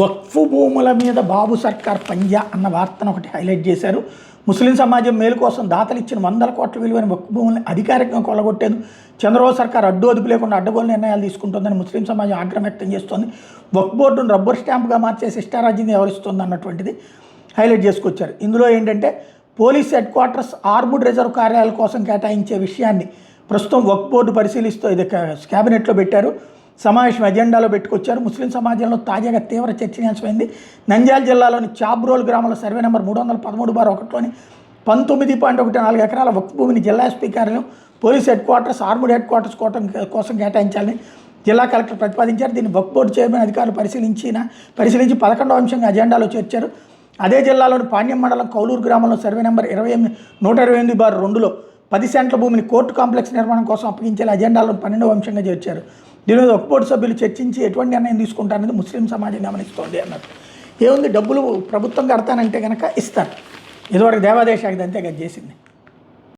వక్ఫ్ భూముల మీద బాబు సర్కార్ పంజా అన్న వార్తను ఒకటి హైలైట్ చేశారు. ముస్లిం సమాజం మేలు కోసం దాతలు ఇచ్చిన 100 కోట్ల విలువైన వక్ఫ్ భూముల్ని అధికారికంగా కొల్లగొట్టేందుకు చంద్రబాబు సర్కార్ అడ్డు లేకుండా అడ్డగోలు నిర్ణయాలు తీసుకుంటుందని ముస్లిం సమాజం ఆగ్రహం వ్యక్తం చేస్తోంది. వక్ఫ్ బోర్డును రబ్బర్ స్టాంప్గా మార్చేసి ఇష్టారాజ్యం వ్యవహరిస్తోంది అన్నటువంటిది హైలైట్ చేసుకొచ్చారు. ఇందులో ఏంటంటే police head quarters armed reserve కార్యాలయాల కోసం కేటాయించే విషయాన్ని ప్రస్తుతం వక్ఫ్ బోర్డు పరిశీలిస్తూ ఇది క్యాబినెట్లో పెట్టారు. సమావేశం ఎజెండాలో పెట్టుకొచ్చారు. ముస్లిం సమాజంలో తాజాగా తీవ్ర చర్చనీయాంశమైంది. నంద్యాల జిల్లాలోని చాబ్రోల్ గ్రామంలో సర్వే నెంబర్ 313/1లోని 19.14 ఎకరాల వక్ఫ్ భూమిని జిల్లా ఎస్పీ కార్యాలయం, police head quarters, armed head quarters కోసం కేటాయించాలని జిల్లా కలెక్టర్ ప్రతిపాదించారు. దీన్ని వక్ఫ్ బోర్డు చైర్మన్ అధికారులు పరిశీలించి 11వ అంశంగా అజెండాలో చేర్చారు. అదే జిల్లాలోని పాణ్యం మండలం కౌలూరు గ్రామంలో సర్వే నెంబర్ 128/2లో 10 సెంట్ల భూమిని కోర్టు కాంప్లెక్స్ నిర్మాణం కోసం అప్పగించేలా అజెండాలో 12వ అంశంగా చేర్చారు. దీని మీద వక్ఫ్ బోర్డు సభ్యులు చర్చించి ఎటువంటి నిర్ణయం తీసుకుంటారనేది ముస్లిం సమాజం గమనిస్తోంది అన్నారు. ఏముంది, డబ్బులు ప్రభుత్వం కడతానంటే కనుక ఇస్తారు. ఇదివరకు దేవాదేశాఖ అంతే కదా చేసింది.